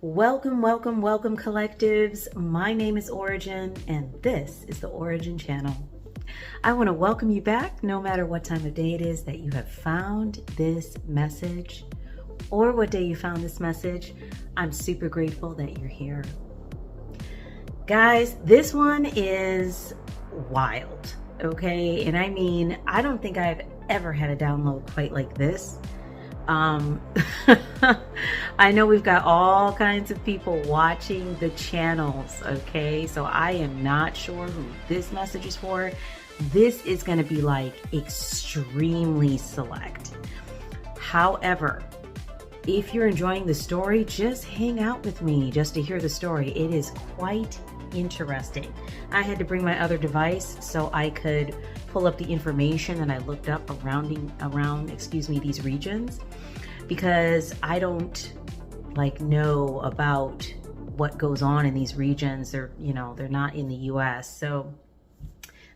Welcome, welcome, welcome, collectives. My name is Ora-gen, and this is the Ora-gen Channel. I want to welcome you back, no matter what time of day it is that you have found this message, or what day you found this message. I'm super grateful that you're here. Guys, this one is wild, okay? And I mean, I don't think I've ever had a download quite like this. I know we've got all kinds of people watching the channels, okay? So I am not sure who this message is for. This is going to be like extremely select. However, if you're enjoying the story, just hang out with me just to hear the story. It is quite interesting. I had to bring my other device so I could pull up the information that I looked up around these regions, because I don't know about what goes on in these regions. They're not in the US. So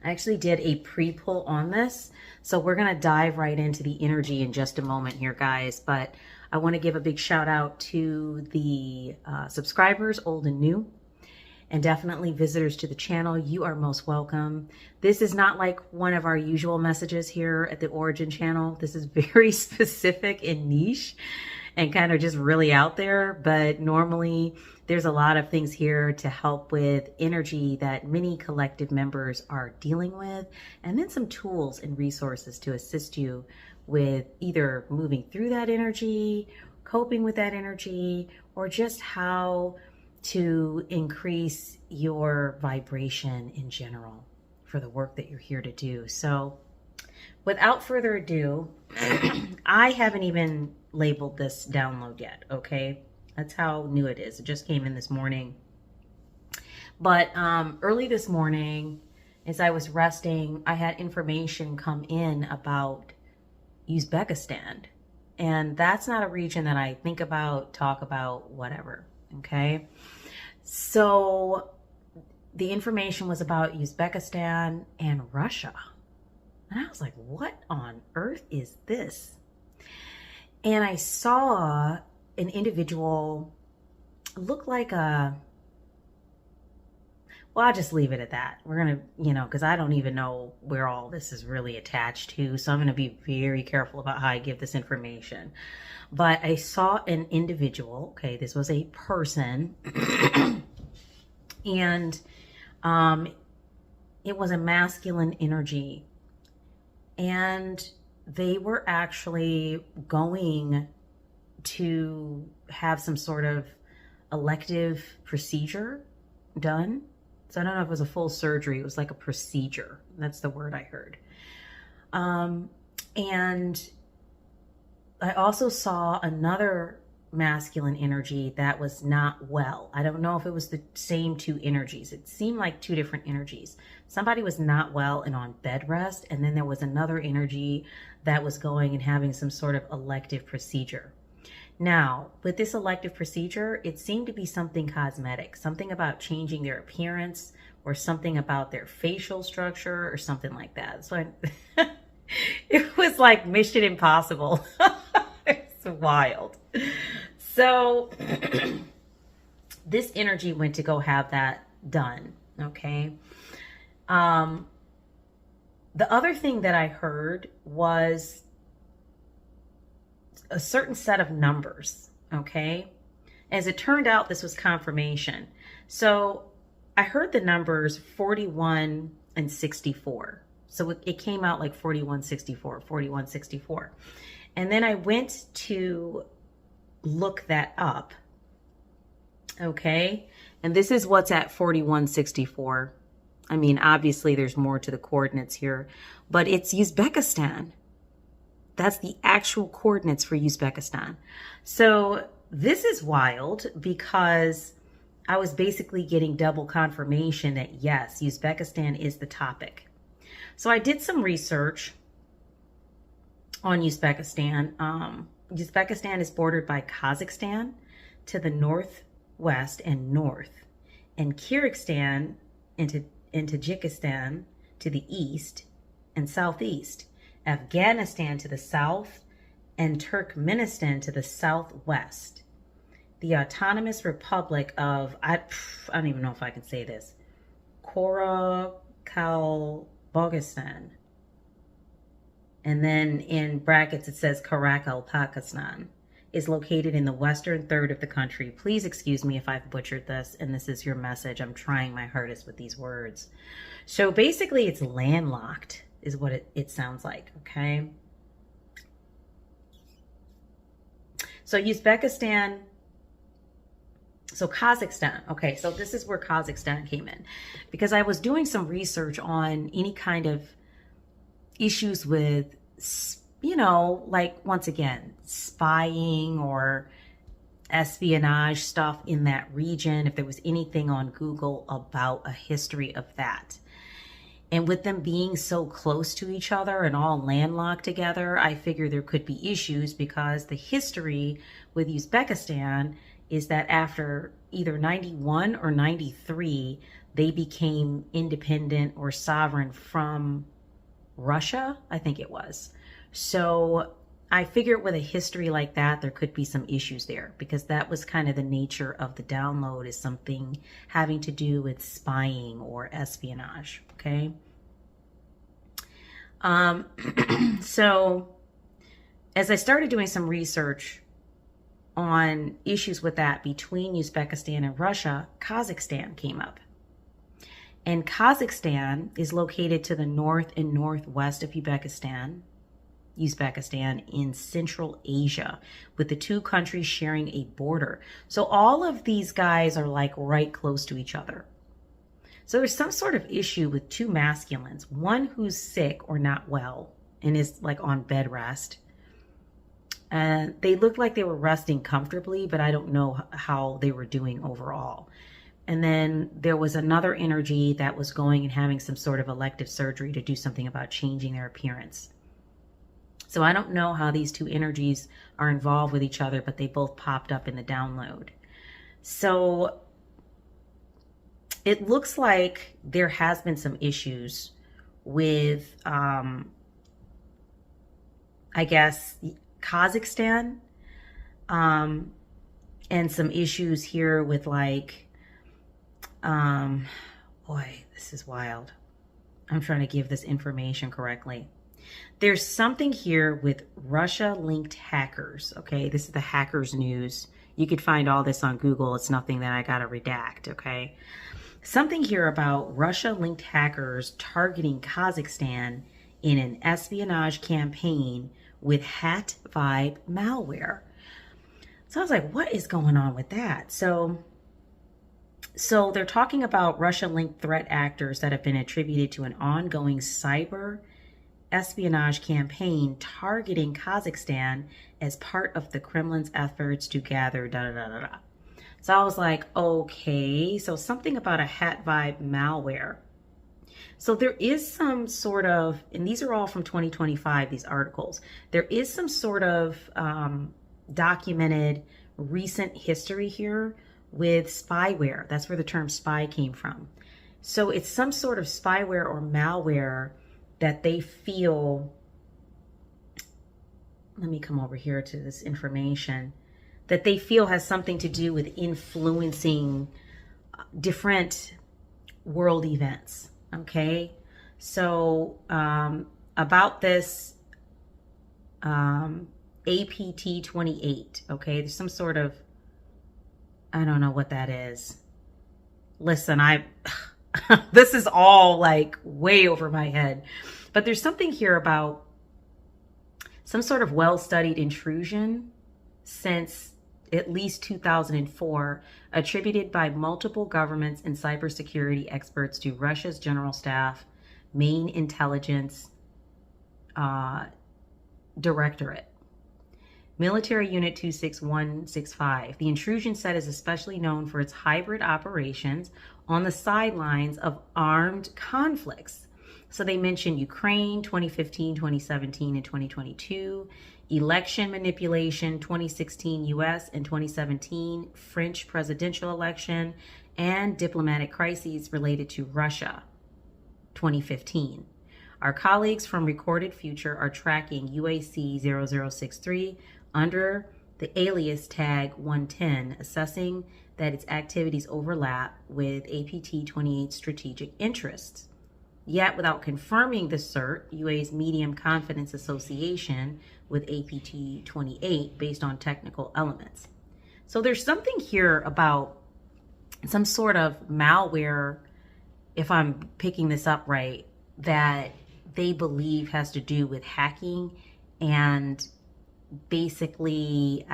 I actually did a pre-pull on this. So we're going to dive right into the energy in just a moment here, guys. But I want to give a big shout out to the subscribers, old and new, and definitely visitors to the channel. You are most welcome. This is not like one of our usual messages here at the Ora-gen Channel. This is very specific and niche and kind of just really out there. But normally there's a lot of things here to help with energy that many collective members are dealing with, and then some tools and resources to assist you with either moving through that energy, coping with that energy, or just how to increase your vibration in general for the work that you're here to do. So without further ado, I haven't even labeled this download yet, okay? That's how new it is. It just came in this morning. But early this morning, as I was resting, I had information come in about Uzbekistan. And that's not a region that I think about, talk about, whatever. Okay, so the information was about Uzbekistan and Russia. And I was like, what on earth is this? And I saw an individual look like well, I'll just leave it at that. We're going to, because I don't even know where all this is really attached to. So I'm going to be very careful about how I give this information. But I saw an individual, okay, this was a person, and it was a masculine energy. And they were actually going to have some sort of elective procedure done. So I don't know if it was a full surgery. It was like a procedure. That's the word I heard. And I also saw another masculine energy that was not well. I don't know if it was the same two energies. It seemed like two different energies. Somebody was not well and on bed rest. And then there was another energy that was going and having some sort of elective procedure. Now, with this elective procedure, it seemed to be something cosmetic, something about changing their appearance or something about their facial structure or something like that. So it was like Mission Impossible. It's wild. So this energy went to go have that done. Okay. The other thing that I heard was a certain set of numbers. Okay. As it turned out, this was confirmation. So I heard the numbers 41 and 64. So it came out like 4164, 4164. And then I went to look that up. Okay. And this is what's at 4164. I mean, obviously there's more to the coordinates here, but it's Uzbekistan. That's the actual coordinates for Uzbekistan. So this is wild because I was basically getting double confirmation that yes, Uzbekistan is the topic. So I did some research on Uzbekistan. Uzbekistan is bordered by Kazakhstan to the northwest and north, and Kyrgyzstan and Tajikistan to the east and southeast, Afghanistan to the south, and Turkmenistan to the southwest. the Autonomous Republic of, I don't even know if I can say this, Ora-gen, and then in brackets it says Karachi, Pakistan, is located in the western third of the country. Please excuse me if I've butchered this, and this is your message. I'm trying my hardest with these words. So basically it's landlocked is what it sounds like, okay? So Uzbekistan, so Kazakhstan, okay, so this is where Kazakhstan came in. Because I was doing some research on any kind of issues with, you know, like, once again, spying or espionage stuff in that region, if there was anything on Google about a history of that. And with them being so close to each other and all landlocked together, I figure there could be issues, because the history with Uzbekistan is that after either 91 or 93, they became independent or sovereign from Russia, I think it was. So I figured with a history like that, there could be some issues there, because that was kind of the nature of the download, is something having to do with spying or espionage, okay? So as I started doing some research on issues with that between Uzbekistan and Russia, Kazakhstan came up. And Kazakhstan is located to the north and northwest of Uzbekistan in Central Asia, with the two countries sharing a border. So all of these guys are like right close to each other. So there's some sort of issue with two masculines, one who's sick or not well and is like on bed rest. And they looked like they were resting comfortably, but I don't know how they were doing overall. And then there was another energy that was going and having some sort of elective surgery to do something about changing their appearance. So I don't know how these two energies are involved with each other, but they both popped up in the download. So it looks like there has been some issues with, I guess, Kazakhstan, and some issues here with like, boy, this is wild. I'm trying to give this information correctly. There's something here with Russia-linked hackers, okay? This is the hackers news. You could find all this on Google. It's nothing that I gotta redact, okay? Something here about Russia-linked hackers targeting Kazakhstan in an espionage campaign with hat vibe malware. So I was like, what is going on with that? So they're talking about Russia-linked threat actors that have been attributed to an ongoing cyber espionage campaign targeting Kazakhstan as part of the Kremlin's efforts to gather da-da-da-da-da. So I was like, okay, so something about a hat vibe malware. So there is some sort of, and these are all from 2025, these articles, there is some sort of documented recent history here with spyware. That's where the term spy came from. So it's some sort of spyware or malware that they feel, let me come over here to this information, that they feel has something to do with influencing different world events, okay? So about this APT 28, okay? There's some sort of, I don't know what that is. Listen, this is all like way over my head, but there's something here about some sort of well-studied intrusion since at least 2004, attributed by multiple governments and cybersecurity experts to Russia's General Staff, Main Intelligence Directorate. Military Unit 26165. The intrusion set is especially known for its hybrid operations on the sidelines of armed conflicts. So they mentioned Ukraine, 2015, 2017, and 2022, election manipulation, 2016 US and 2017 French presidential election, and diplomatic crises related to Russia, 2015. Our colleagues from Recorded Future are tracking UAC 0063 under the alias tag 110, assessing that its activities overlap with APT 28 strategic interests. Yet, without confirming the CERT, UA's medium confidence association with APT 28 based on technical elements. So there's something here about some sort of malware, if I'm picking this up right, that they believe has to do with hacking and basically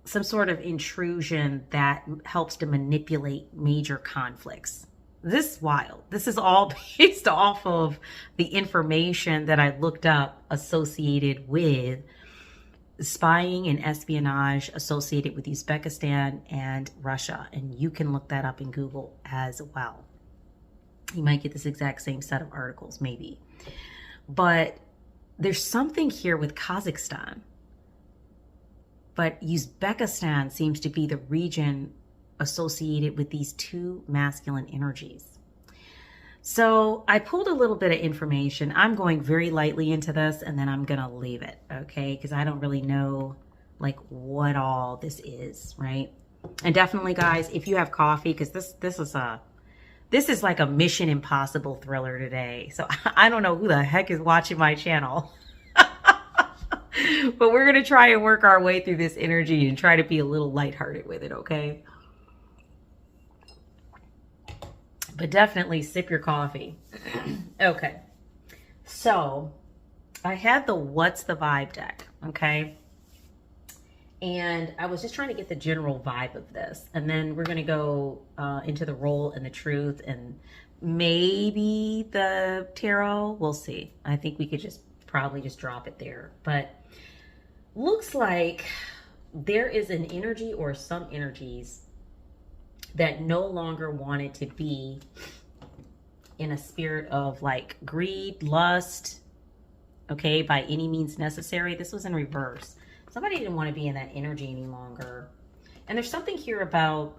some sort of intrusion that helps to manipulate major conflicts. This is wild. This is all based off of the information that I looked up associated with spying and espionage associated with Uzbekistan and Russia. And you can look that up in Google as well. You might get this exact same set of articles, maybe. But there's something here with Kazakhstan. But Uzbekistan seems to be the region associated with these two masculine energies. So I pulled a little bit of information. I'm going very lightly into this and then I'm going to leave it, okay? Because I don't really know like what all this is, right? And definitely, guys, if you have coffee, because this is like a Mission Impossible thriller today. So I don't know who the heck is watching my channel. But we're going to try and work our way through this energy and try to be a little lighthearted with it, okay? But definitely sip your coffee. Okay. So I had the What's the Vibe deck, okay? And I was just trying to get the general vibe of this. And then we're going to go into the role and the truth and maybe the tarot. We'll see. I think we could just probably just drop it there. But looks like there is an energy or some energies that no longer wanted to be in a spirit of like greed, lust, okay, by any means necessary. This was in reverse. Somebody didn't want to be in that energy any longer. And there's something here about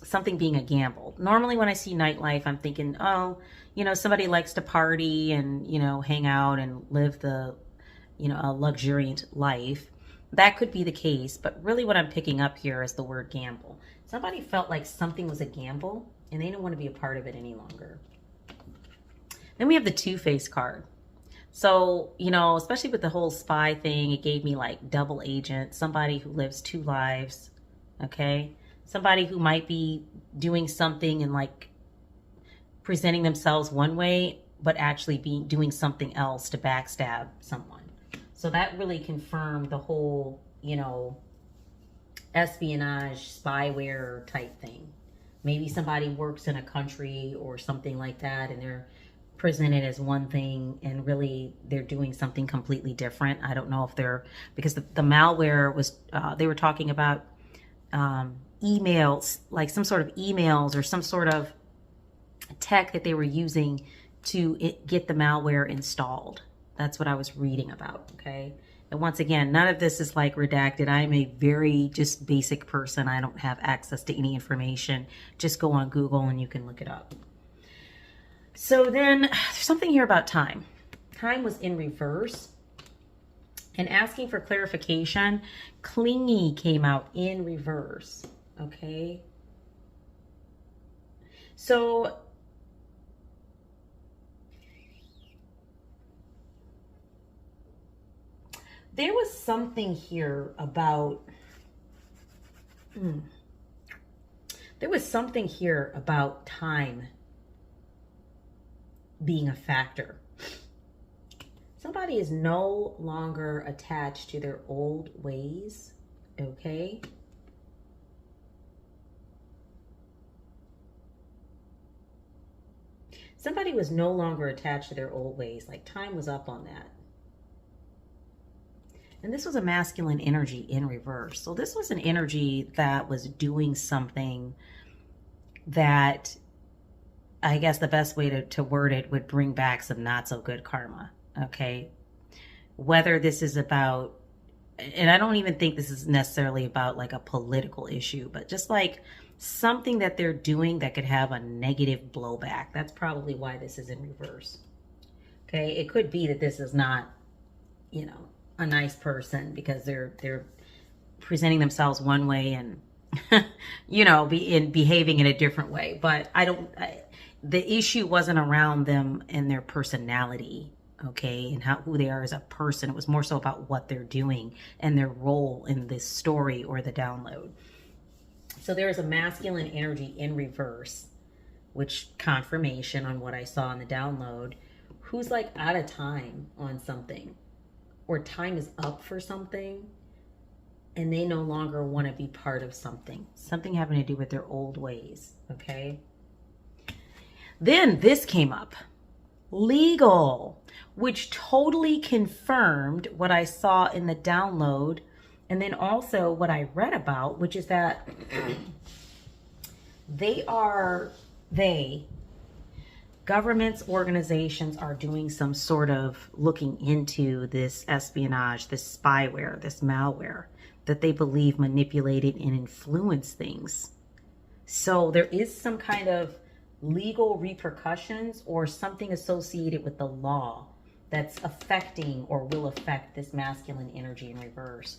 something being a gamble. Normally when I see nightlife, I'm thinking, oh, you know, somebody likes to party and, you know, hang out and live the, you know, a luxuriant life. That could be the case, but really what I'm picking up here is the word gamble. Somebody felt like something was a gamble and they didn't want to be a part of it any longer. Then we have the Two-Face card. So, you know, especially with the whole spy thing, it gave me like double agent, somebody who lives two lives, okay? Somebody who might be doing something and like presenting themselves one way, but actually doing something else to backstab someone. So that really confirmed the whole, you know, espionage, spyware type thing. Maybe somebody works in a country or something like that and they're presented as one thing and really they're doing something completely different. I don't know if they're, because the malware was, they were talking about emails, like some sort of emails or some sort of tech that they were using to get the malware installed. That's what I was reading about, okay? And once again, none of this is like redacted. I'm a very just basic person. I don't have access to any information. Just go on Google and you can look it up. So then there's something here about time. Time was in reverse. And asking for clarification, clingy came out in reverse, okay? So there was something here about, there was something here about time being a factor. Somebody is no longer attached to their old ways, okay? Somebody was no longer attached to their old ways, like time was up on that. And this was a masculine energy in reverse. So this was an energy that was doing something that, I guess the best way to word it, would bring back some not so good karma, okay? Whether this is about, and I don't even think this is necessarily about like a political issue, but just like something that they're doing that could have a negative blowback. That's probably why this is in reverse, okay? It could be that this is not, you know, a nice person because they're presenting themselves one way and behaving in a different way. But the issue wasn't around them and their personality, okay, and who they are as a person. It was more so about what they're doing and their role in this story or the download. So there is a masculine energy in reverse, which confirmation on what I saw in the download, who's like out of time on something, or time is up for something, and they no longer want to be part of something having to do with their old ways, okay? Then this came up, legal, which totally confirmed what I saw in the download, and then also what I read about, which is that governments, organizations are doing some sort of looking into this espionage, this spyware, this malware that they believe manipulated and influenced things. So there is some kind of legal repercussions or something associated with the law that's affecting or will affect this masculine energy in reverse.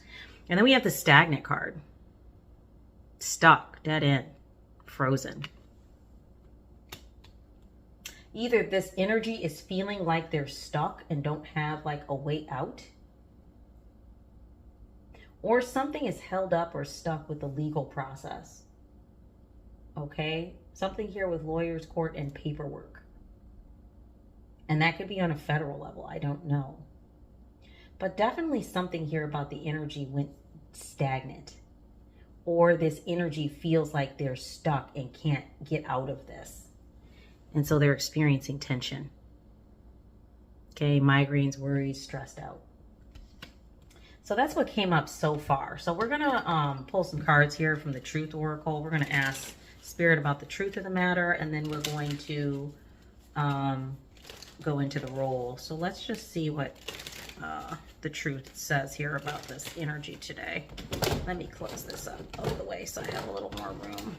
And then we have the stagnant card. Stuck, dead end, frozen. Either this energy is feeling like they're stuck and don't have like a way out, or something is held up or stuck with the legal process. Okay? Something here with lawyers, court, and paperwork. And that could be on a federal level. I don't know. But definitely something here about the energy went stagnant. Or this energy feels like they're stuck and can't get out of this. And so they're experiencing tension. Okay, migraines, worries, stressed out. So that's what came up so far. So we're going to pull some cards here from the Truth Oracle. We're going to ask Spirit about the truth of the matter, and then we're going to go into the role. So let's just see what the truth says here about this energy today. Let me close this up out of the way so I have a little more room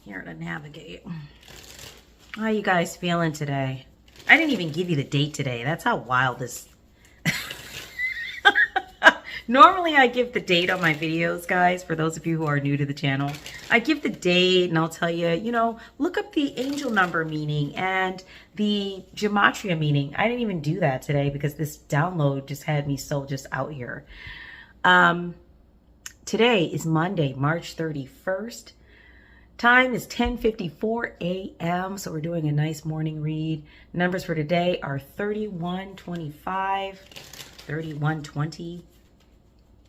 here to navigate. How are you guys feeling today? I didn't even give you the date today. That's how wild this... Normally I give the date on my videos, guys, for those of you who are new to the channel. I give the date and I'll tell you, look up the angel number meaning and the gematria meaning. I didn't even do that today because this download just had me so just out here. Today is Monday, March 31st. Time is 10:54 a.m. So we're doing a nice morning read. Numbers for today are 3125, 3120,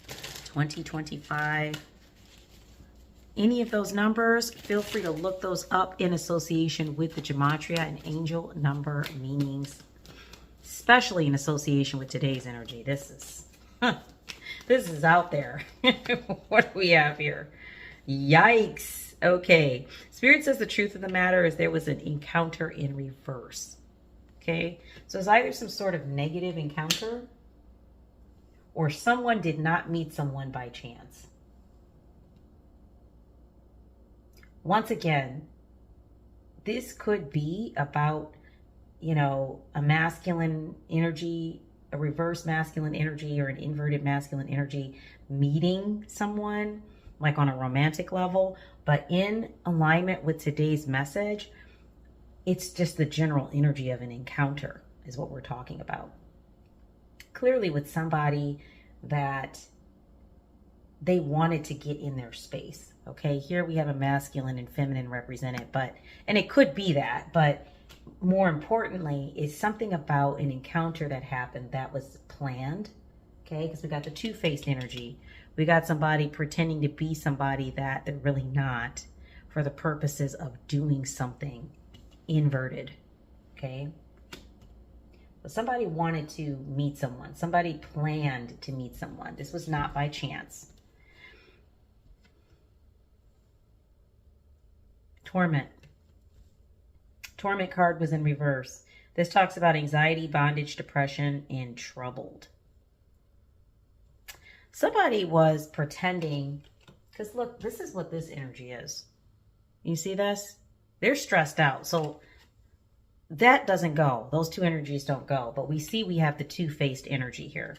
2025. Any of those numbers, feel free to look those up in association with the gematria and angel number meanings, especially in association with today's energy. This is out there. What do we have here? Yikes. Okay. Spirit says the truth of the matter is there was an encounter in reverse. Okay. So it's either some sort of negative encounter or someone did not meet someone by chance. Once again, this could be about, a masculine energy, a reverse masculine energy, or an inverted masculine energy meeting someone, like on a romantic level. But in alignment with today's message, it's just the general energy of an encounter is what we're talking about. Clearly with somebody that they wanted to get in their space. Okay, here we have a masculine and feminine represented, and it could be that, but more importantly, is something about an encounter that happened that was planned. Okay, because we got the two-faced energy. We got somebody pretending to be somebody that they're really not for the purposes of doing something inverted. Okay. But somebody wanted to meet someone. Somebody planned to meet someone. This was not by chance. Torment. Torment card was in reverse. This talks about anxiety, bondage, depression, and troubled. Somebody was pretending, because look, this is what this energy is. You see this? They're stressed out. So that doesn't go. Those two energies don't go. But we see we have the two-faced energy here.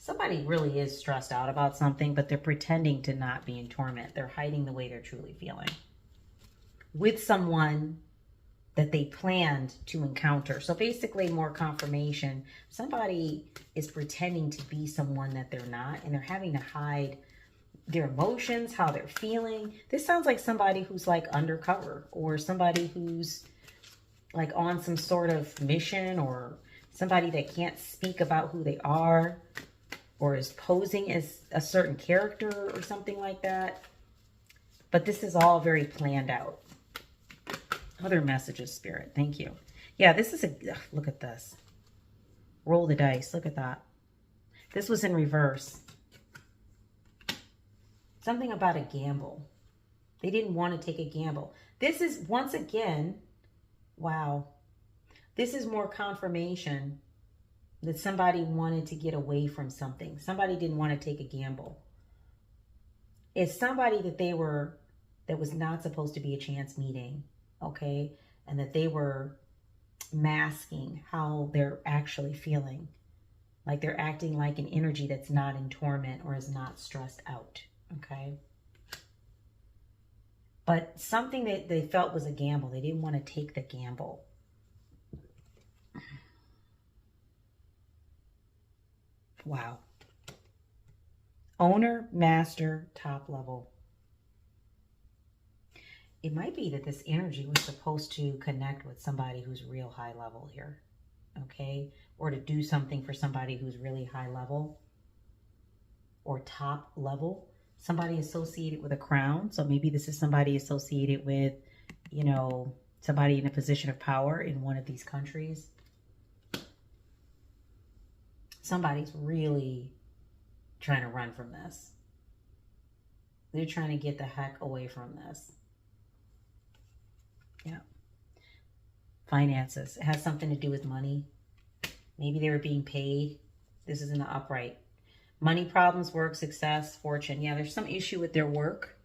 somebody really is stressed out about something, but they're pretending to not be in torment. They're hiding the way they're truly feeling with someone that they planned to encounter. So basically, more confirmation. Somebody is pretending to be someone that they're not, and they're having to hide their emotions, how they're feeling. This sounds like somebody who's like undercover, or somebody who's like on some sort of mission, or somebody that can't speak about who they are, or is posing as a certain character or something like that. But this is all very planned out. Other messages, Spirit. Thank you. Yeah, this is look at this. Roll the dice. Look at that. This was in reverse. Something about a gamble. They didn't want to take a gamble. This is, once again, wow. This is more confirmation that somebody wanted to get away from something. Somebody didn't want to take a gamble. It's somebody that was not supposed to be a chance meeting, okay? And that they were masking how they're actually feeling. Like they're acting like an energy that's not in torment or is not stressed out, okay? But something that they felt was a gamble. They didn't want to take the gamble. Wow. Owner, master, top level. It might be that this energy was supposed to connect with somebody who's real high level here, okay? Or to do something for somebody who's really high level or top level. Somebody associated with a crown. So maybe this is somebody associated with, you know, somebody in a position of power in one of these countries. Somebody's really trying to run from this. They're trying to get the heck away from this. Yeah. Finances. It has something to do with money. Maybe they were being paid. This is in the upright. Money problems, work, success, fortune. Yeah, there's some issue with their work.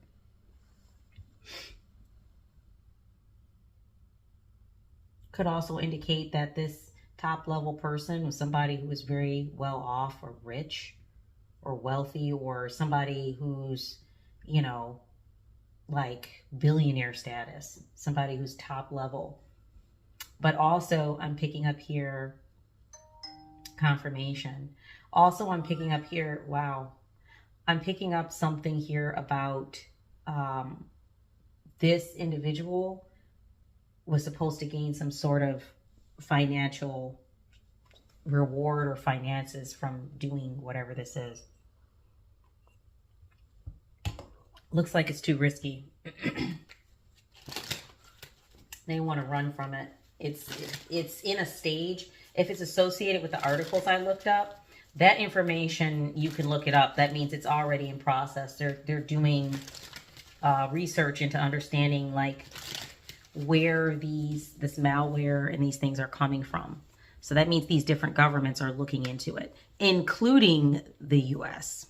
Could also indicate that this top level person was somebody who was very well off or rich or wealthy, or somebody who's, you know, like billionaire status, somebody who's top level. But also I'm picking up here confirmation. Also, I'm picking up here, wow, I'm picking up something here about this individual was supposed to gain some sort of financial reward or finances from doing whatever this is. Looks like it's too risky. They want to run from it. It's in a stage. If it's associated with the articles I looked up, that information, you can look it up. That means it's already in process. They're doing research into understanding like where this malware and these things are coming from. So that means these different governments are looking into it, including the US.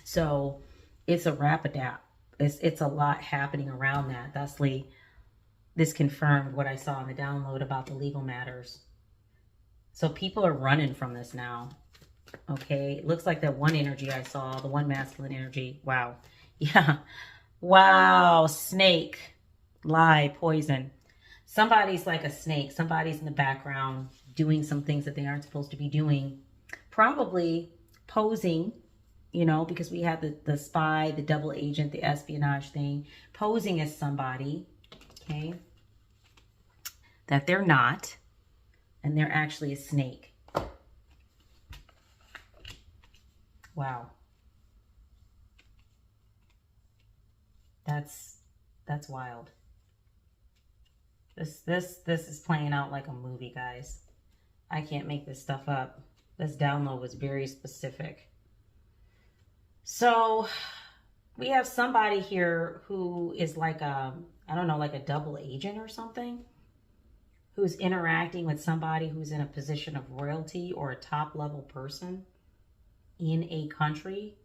So it's a Rapidash. It's a lot happening around that. Thusly, this confirmed what I saw in the download about the legal matters. So people are running from this now. Okay, it looks like that one energy I saw, the one masculine energy. Wow. Yeah. Wow. Snake. Lie. Poison. Somebody's like a snake. Somebody's in the background doing some things that they aren't supposed to be doing. Probably posing, you know, because we have the spy, the double agent, the espionage thing. Posing as somebody, okay, that they're not. And they're actually a snake. Wow. That's wild. This is playing out like a movie, guys. I can't make this stuff up. This download was very specific. So we have somebody here who is like a, I don't know, like a double agent or something, who's interacting with somebody who's in a position of royalty or a top level person in a country.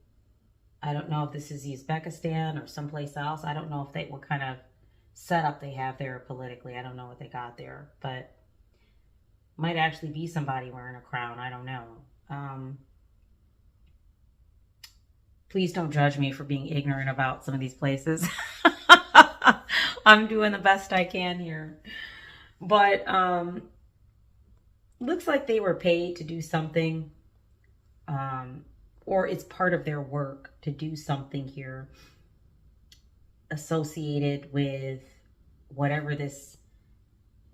I don't know if this is Uzbekistan or someplace else. I don't know if what kind of setup they have there politically. I don't know what they got there, but might actually be somebody wearing a crown. I don't know. Please don't judge me for being ignorant about some of these places. I'm doing the best I can here. But looks like they were paid to do something, or it's part of their work to do something here associated with whatever this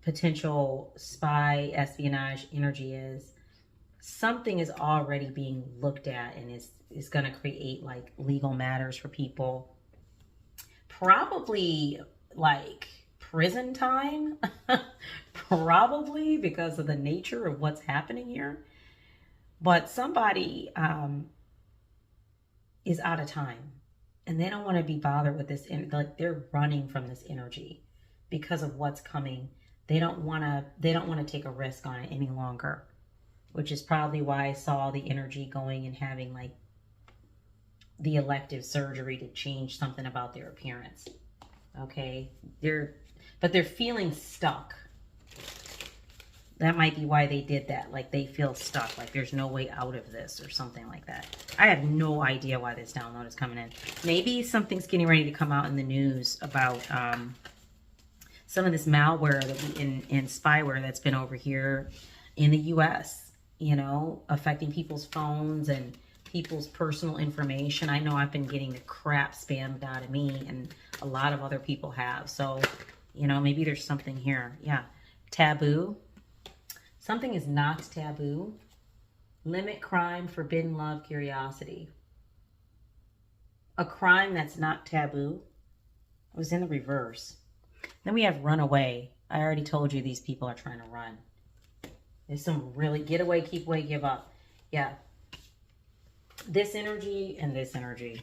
potential spy espionage energy is. Something is already being looked at and is going to create like legal matters for people. Probably like prison time, probably because of the nature of what's happening here. But somebody is out of time and they don't want to be bothered with this. Like they're running from this energy because of what's coming. They don't want to take a risk on it any longer, which is probably why I saw the energy going and having like the elective surgery to change something about their appearance. Okay, they're feeling stuck. That might be why they did that. Like they feel stuck, like there's no way out of this or something like that. I have no idea why this download is coming in. Maybe something's getting ready to come out in the news about some of this malware that in spyware that's been over here in the US, you know, affecting people's phones and people's personal information. I know I've been getting the crap spammed out of me, and a lot of other people have. So, you know, maybe there's something here. Yeah. Taboo. Something is not taboo. Limit crime, forbidden love, curiosity. A crime that's not taboo. It was in the reverse. Then we have run away. I already told you these people are trying to run. There's some really get away, keep away, give up. Yeah. This energy and this energy.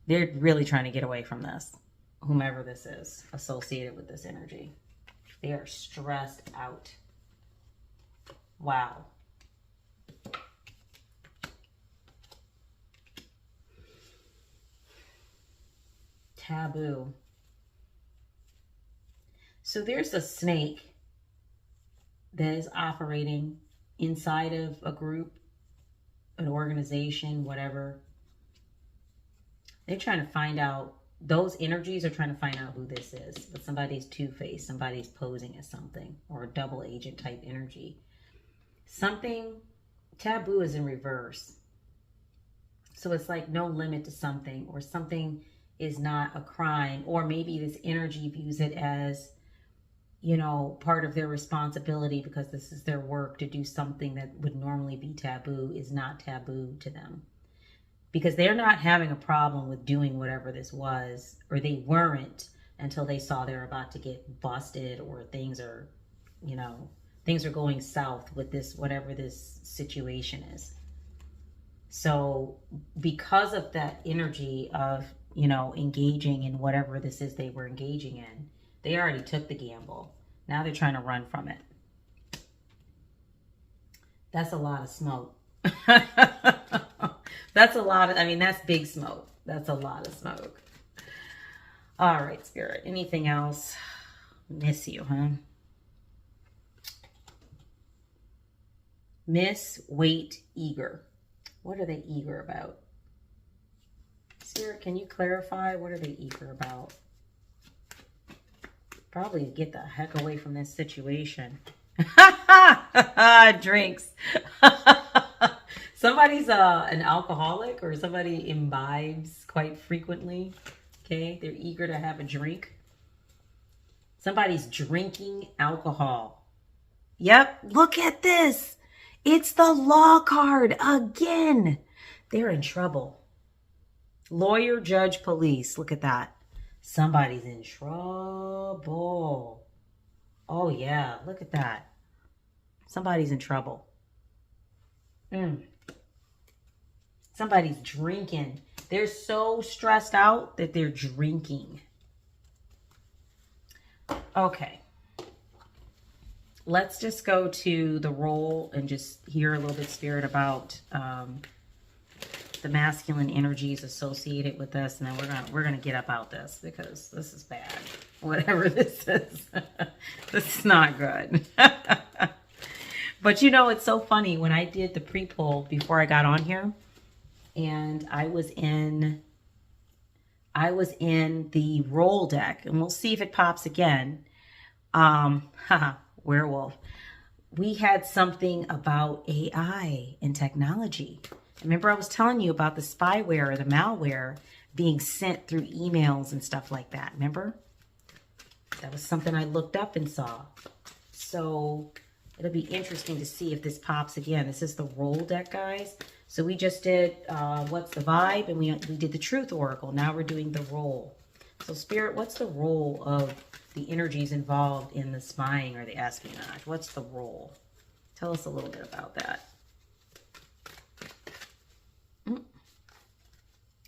They're really trying to get away from this. Whomever this is associated with this energy. They are stressed out. Wow. Taboo. So there's a snake that is operating inside of a group, an organization, whatever. They're trying to find out, those energies are trying to find out who this is. But somebody's two-faced, somebody's posing as something, or a double agent type energy. Something, taboo is in reverse. So it's like no limit to something, or something is not a crime, or maybe this energy views it as, you know, part of their responsibility because this is their work to do something that would normally be taboo is not taboo to them. Because they're not having a problem with doing whatever this was, or they weren't until they saw they're about to get busted, or things are, you know, things are going south with this, whatever this situation is. So because of that energy of, you know, engaging in whatever this is they were engaging in, they already took the gamble. Now they're trying to run from it. That's a lot of smoke. That's a lot of, I mean, that's big smoke. That's a lot of smoke. All right, Spirit. Anything else? Miss you, huh? Miss, wait, eager. What are they eager about? Spirit, can you clarify? What are they eager about? Probably get the heck away from this situation. Drinks. Somebody's an alcoholic, or somebody imbibes quite frequently. Okay, they're eager to have a drink. Somebody's drinking alcohol. Yep, look at this. It's the law card again. They're in trouble. Lawyer, judge, police. Look at that. Somebody's in trouble. Oh, yeah. Look at that. Somebody's in trouble. Somebody's drinking. They're so stressed out that they're drinking. Okay. Let's just go to the role and just hear a little bit, Spirit, about the masculine energies associated with this, and then we're gonna get about this because this is bad. Whatever this is, this is not good. But you know, it's so funny when I did the pre-poll before I got on here. and I was in the roll deck, and we'll see if it pops again. Haha, werewolf. We had something about AI and technology. Remember, I was telling you about the spyware or the malware being sent through emails and stuff like that. Remember? That was something I looked up and saw. So it'll be interesting to see if this pops again. This is the roll deck, guys. So we just did what's the vibe, and we did the truth oracle. Now we're doing the roll. So Spirit, what's the role of the energies involved in the spying or the espionage? What's the role? Tell us a little bit about that.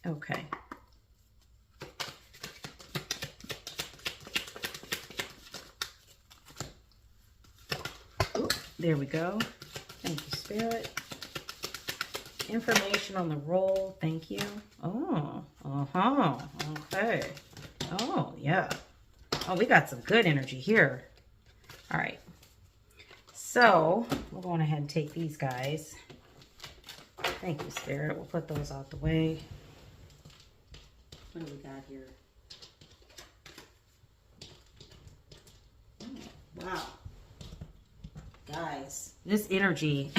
Okay. Ooh, there we go. Thank you, Spirit. Information on the role. Thank you. Oh, okay. Oh, yeah. Oh, we got some good energy here. All right. So we'll go on ahead and take these guys. Thank you, Spirit. We'll put those out the way. What do we got here? Oh, wow. Guys, this energy.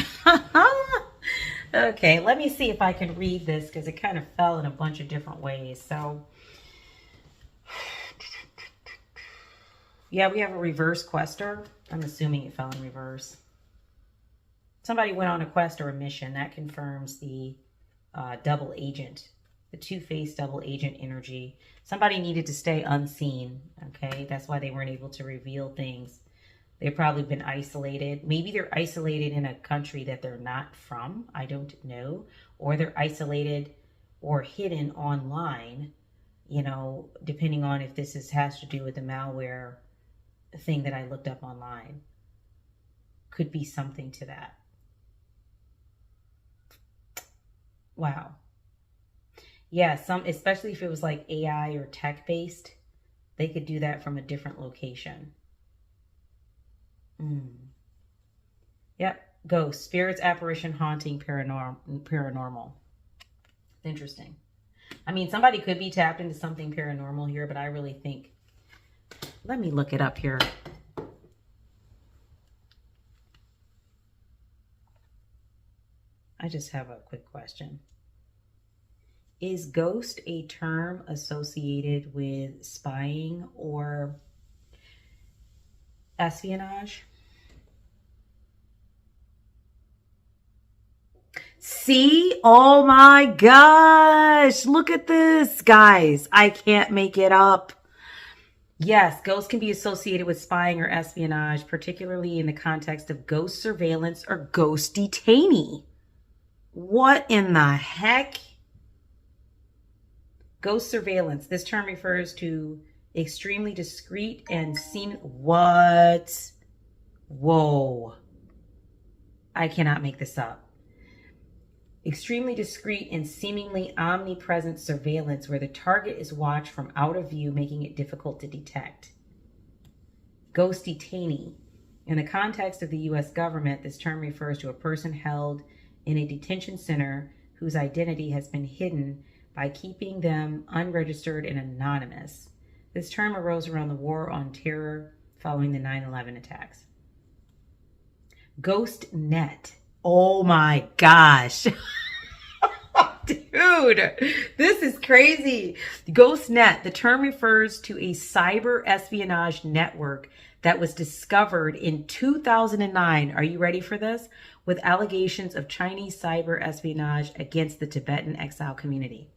Okay, let me see if I can read this because it kind of fell in a bunch of different ways. So, yeah, we have a reverse quester. I'm assuming it fell in reverse. Somebody went on a quest or a mission. That confirms the double agent, the two-faced double agent energy. Somebody needed to stay unseen, okay? That's why they weren't able to reveal things. They've probably been isolated. Maybe they're isolated in a country that they're not from. I don't know. Or they're isolated or hidden online, you know, depending on if this has to do with the malware thing that I looked up online. Could be something to that. Wow. Yeah, especially if it was like AI or tech-based, they could do that from a different location. Yep. Ghost, spirits, apparition, haunting, paranormal. Interesting. I mean, somebody could be tapped into something paranormal here, but I really think, let me look it up here. I just have a quick question. Is ghost a term associated with spying or espionage? See? Oh my gosh. Look at this, guys. I can't make it up. Yes, ghosts can be associated with spying or espionage, particularly in the context of ghost surveillance or ghost detainee. What in the heck? Ghost surveillance. This term refers to extremely discreet and what? Whoa. I cannot make this up. Extremely discreet and seemingly omnipresent surveillance where the target is watched from out of view, making it difficult to detect. Ghost detainee. In the context of the U.S. government, this term refers to a person held in a detention center whose identity has been hidden by keeping them unregistered and anonymous. This term arose around the War on Terror following the 9/11 attacks. Ghost net. Oh my gosh. Dude, this is crazy. Ghost net. The term refers to a cyber espionage network that was discovered in 2009. Are you ready for this? With allegations of Chinese cyber espionage against the Tibetan exile community.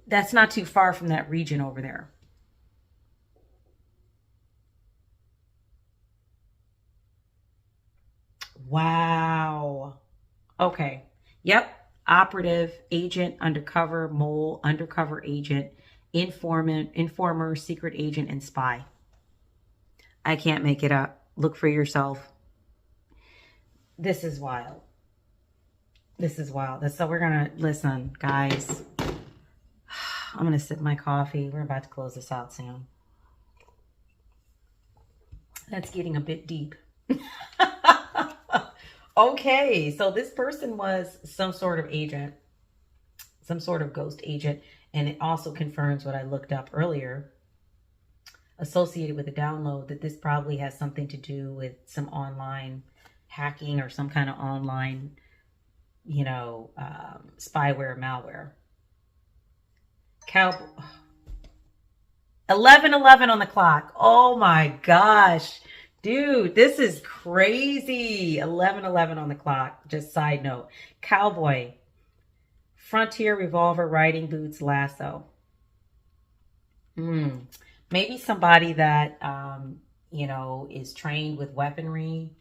That's not too far from that region over there. Wow. Okay. Yep. Operative, agent, undercover, mole, undercover agent, informant, informer, secret agent, and spy. I can't make it up. Look for yourself. This is wild. This is wild. So we're going to listen, guys. I'm going to sip my coffee. We're about to close this out soon. That's getting a bit deep. Okay, so this person was some sort of agent, some sort of ghost agent, and it also confirms what I looked up earlier associated with the download, that this probably has something to do with some online hacking or some kind of online, spyware, malware. Cow 11:11 on the clock. Oh my gosh. Dude, this is crazy. 11:11 on the clock. Just side note. Cowboy. Frontier revolver, riding boots, lasso. Maybe somebody that is trained with weaponry,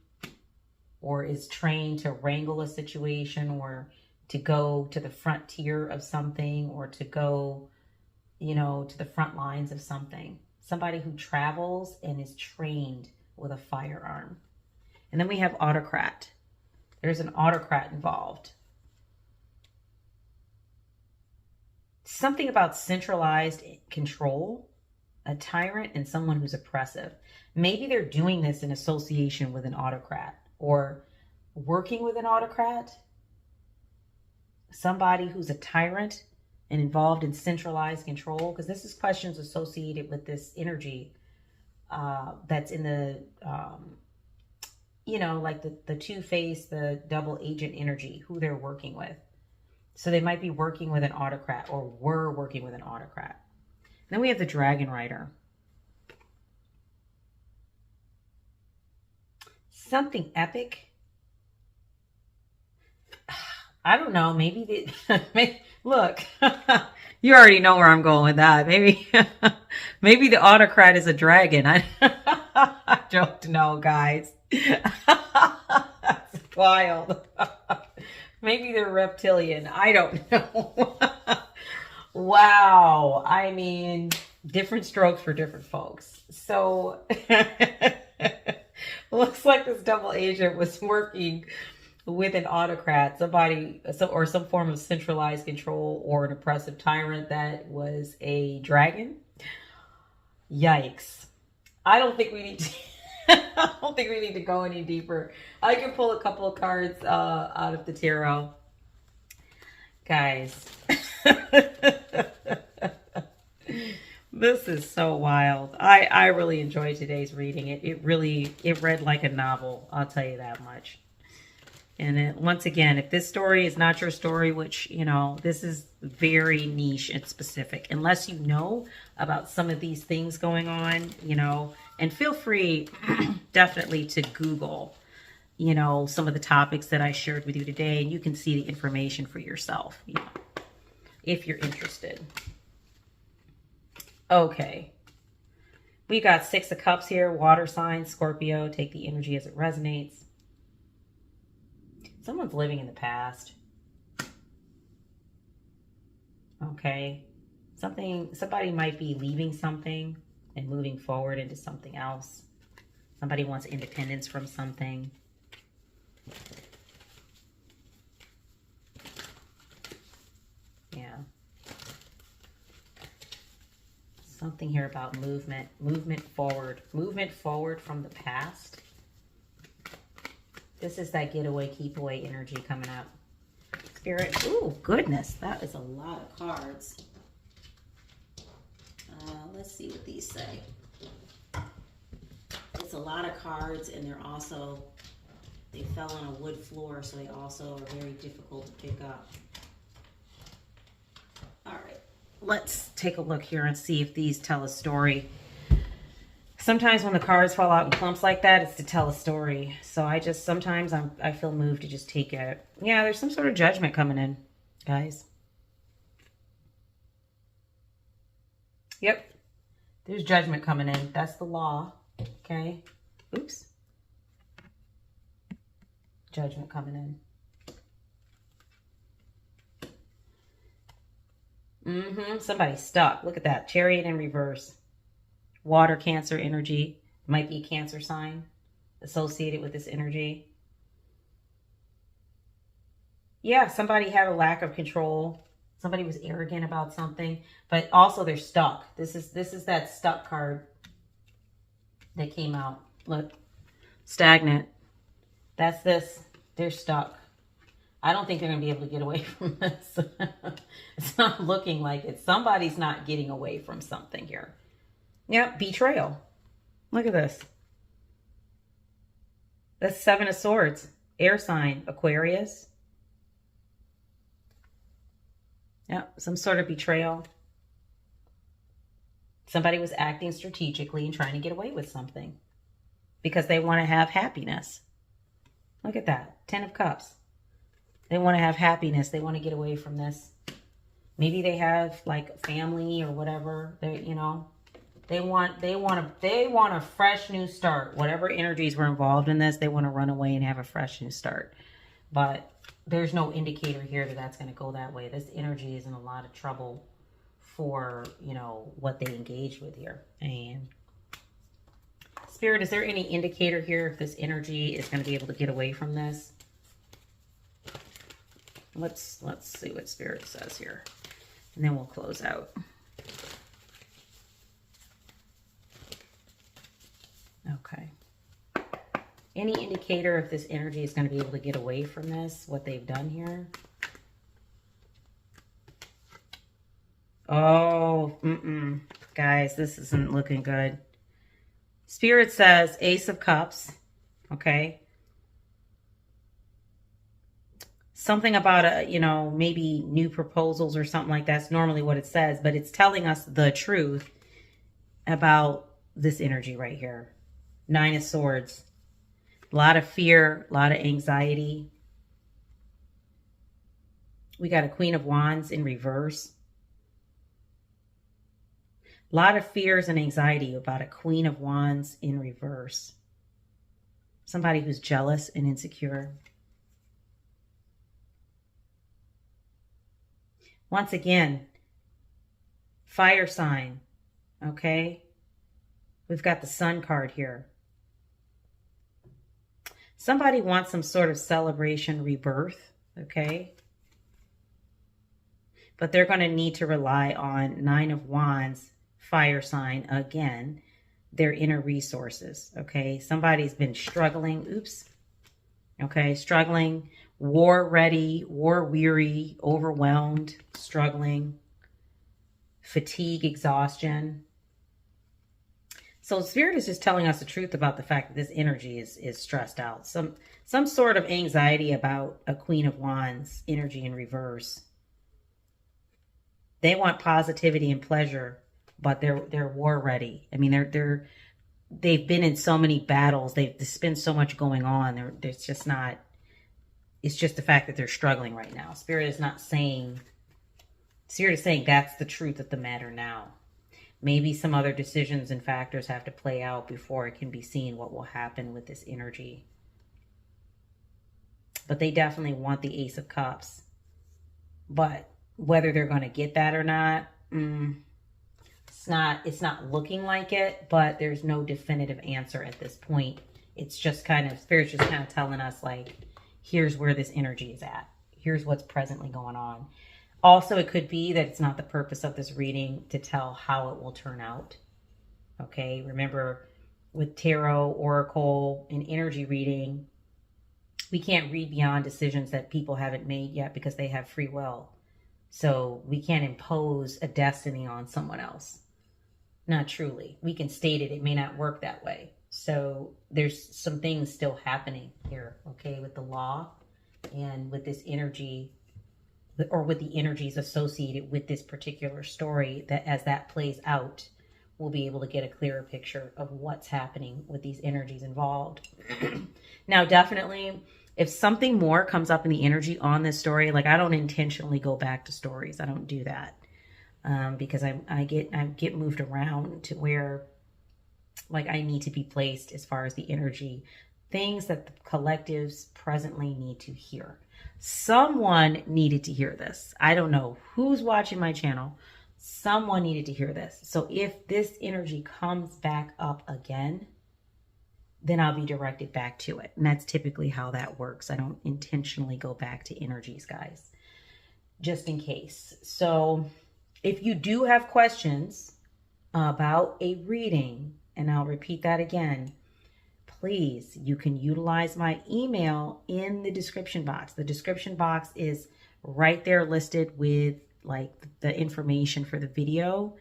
or is trained to wrangle a situation, or to go to the frontier of something, or to go to the front lines of something. Somebody who travels and is trained with a firearm. And then we have autocrat. There's an autocrat involved. Something about centralized control, a tyrant, and someone who's oppressive. Maybe they're doing this in association with an autocrat, or working with an autocrat. Somebody who's a tyrant and involved in centralized control, because this is questions associated with this energy that's in the, like the two-face, the double agent energy, who they're working with. So they might be working with an autocrat, or were working with an autocrat. Then we have the dragon rider. Something epic. I don't know. Maybe look, you already know where I'm going with that. Maybe the autocrat is a dragon. I don't know, guys. That's wild. Maybe they're reptilian. I don't know. Wow. I mean, different strokes for different folks. So looks like this double agent was working with an autocrat, or some form of centralized control, or an oppressive tyrant that was a dragon. Yikes. I don't think we need to go any deeper. I can pull a couple of cards out of the tarot. Guys. This is so wild. I really enjoyed today's reading. It read like a novel, I'll tell you that much. And once again, if this story is not your story, which, this is very niche and specific, unless you know about some of these things going on, and feel free definitely to Google, some of the topics that I shared with you today, and you can see the information for yourself, if you're interested. Okay. We got 6 of Cups here, water sign, Scorpio. Take the energy as it resonates. Someone's living in the past. Okay. Somebody might be leaving something and moving forward into something else. Somebody wants independence from something. Yeah. Something here about movement forward from the past. This is that getaway, keep away energy coming up. Spirit, ooh, goodness, that is a lot of cards. Let's see what these say. It's a lot of cards, and they fell on a wood floor, so they also are very difficult to pick up. All right, let's take a look here and see if these tell a story. Sometimes when the cards fall out in clumps like that, it's to tell a story. So sometimes I feel moved to just take it. Yeah, there's some sort of judgment coming in, guys. Yep. There's judgment coming in. That's the law. Okay. Oops. Judgment coming in. Somebody's stuck. Look at that. Chariot in reverse. Water, Cancer energy. Might be a Cancer sign associated with this energy. Yeah, somebody had a lack of control. Somebody was arrogant about something, but also they're stuck. This is that stuck card that came out. Look, stagnant. That's this. They're stuck. I don't think they're going to be able to get away from this. It's not looking like it. Somebody's not getting away from something here. Yep, betrayal. Look at this. That's 7 of Swords. Air sign, Aquarius. Yep, some sort of betrayal. Somebody was acting strategically and trying to get away with something because they want to have happiness. Look at that. 10 of Cups. They want to have happiness. They want to get away from this. Maybe they have like family or whatever. They, you know, they want a fresh new start. Whatever energies were involved in this, they want to run away and have a fresh new start. But there's no indicator here that that's going to go that way. This energy is in a lot of trouble for, you know, what they engaged with here. And Spirit, is there any indicator here if this energy is going to be able to get away from this? Let's see what Spirit says here. And then we'll close out. Okay. Any indicator if this energy is going to be able to get away from this, what they've done here? Oh, guys, this isn't looking good. Spirit says Ace of Cups. Okay. Something about you know, maybe new proposals or something like that's normally what it says, but it's telling us the truth about this energy right here. 9 of Swords. A lot of fear, a lot of anxiety. We got a Queen of Wands in reverse. A lot of fears and anxiety about a Queen of Wands in reverse. Somebody who's jealous and insecure. Once again, fire sign, okay? We've got the Sun card here. Somebody wants some sort of celebration, rebirth, okay? But they're going to need to rely on 9 of Wands, fire sign, again, their inner resources, okay? Somebody's been struggling, okay, struggling, war ready, war weary, overwhelmed, struggling, fatigue, exhaustion. So Spirit is just telling us the truth about the fact that this energy is stressed out. Some sort of anxiety about a Queen of Wands energy in reverse. They want positivity and pleasure, but they're war ready. I mean, they've been in so many battles. There's been so much going on. There's just not. It's just the fact that they're struggling right now. Spirit is not saying. Spirit is saying that's the truth of the matter now. Maybe some other decisions and factors have to play out before it can be seen what will happen with this energy. But they definitely want the Ace of Cups. But whether they're going to get that or not, it's not looking like it, but there's no definitive answer at this point. It's just kind of, Spirit's just kind of telling us like, here's where this energy is at. Here's what's presently going on. Also, it could be that it's not the purpose of this reading to tell how it will turn out. Okay, remember with tarot, oracle, and energy reading, we can't read beyond decisions that people haven't made yet because they have free will. So we can't impose a destiny on someone else. Not truly. We can state it. It may not work that way. So there's some things still happening here, okay, with the law and with this energy, or with the energies associated with this particular story, that as that plays out, we'll be able to get a clearer picture of what's happening with these energies involved. Now, definitely, if something more comes up in the energy on this story, like I don't intentionally go back to stories. I don't do that because I get moved around to where like I need to be placed as far as the energy, things that the collectives presently need to hear. Someone needed to hear this. I don't know who's watching my channel. Someone needed to hear this. So if this energy comes back up again, then I'll be directed back to it. And that's typically how that works. I don't intentionally go back to energies, guys, just in case. So if you do have questions about a reading, and I'll repeat that again, please, you can utilize my email in the description box. The description box is right there listed with like the information for the video.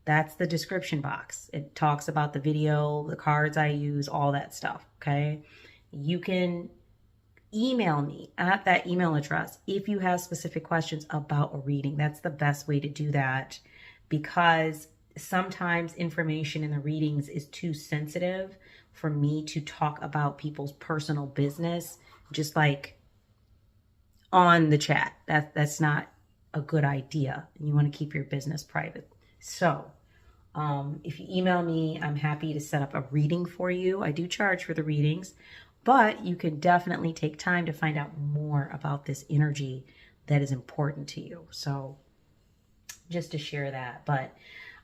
That's the description box. It talks about the video, the cards I use, all that stuff, okay? You can email me at that email address if you have specific questions about a reading. That's the best way to do that, because sometimes information in the readings is too sensitive for me to talk about people's personal business just like on the chat. That's not a good idea. You want to keep your business private. So if you email me, I'm happy to set up a reading for you. I do charge for the readings, but you can definitely take time to find out more about this energy that is important to you. So just to share that. But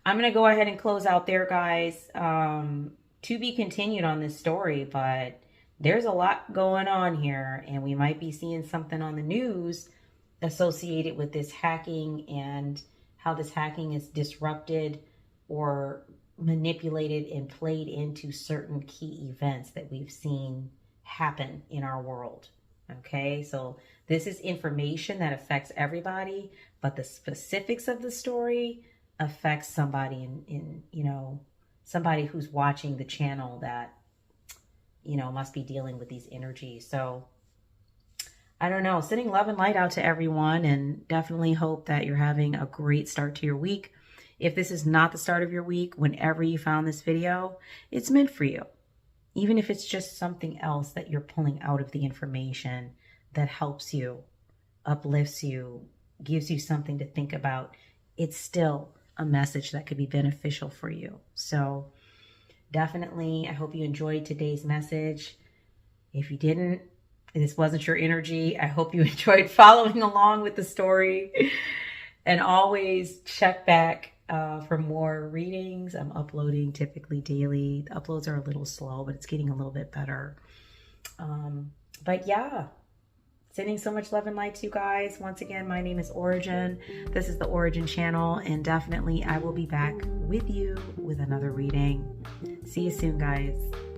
I'm going to go ahead and close out there, guys. To be continued on this story, but there's a lot going on here, and we might be seeing something on the news associated with this hacking and how this hacking is disrupted or manipulated and played into certain key events that we've seen happen in our world. Okay, so this is information that affects everybody, but the specifics of the story affects somebody in you know, somebody who's watching the channel that, you know, must be dealing with these energies. So I don't know, sending love and light out to everyone, and definitely hope that you're having a great start to your week. If this is not the start of your week, whenever you found this video, it's meant for you. Even if it's just something else that you're pulling out of the information that helps you, uplifts you, gives you something to think about, it's still a message that could be beneficial for you. So definitely, I hope you enjoyed today's message. If you didn't, this wasn't your energy, I hope you enjoyed following along with the story. And always check back for more readings. I'm uploading typically daily. The uploads are a little slow, but it's getting a little bit better. But yeah, sending so much love and light to you guys. Once again, my name is Ora-gen. This is the Ora-gen Channel, and definitely I will be back with you with another reading. See you soon, guys.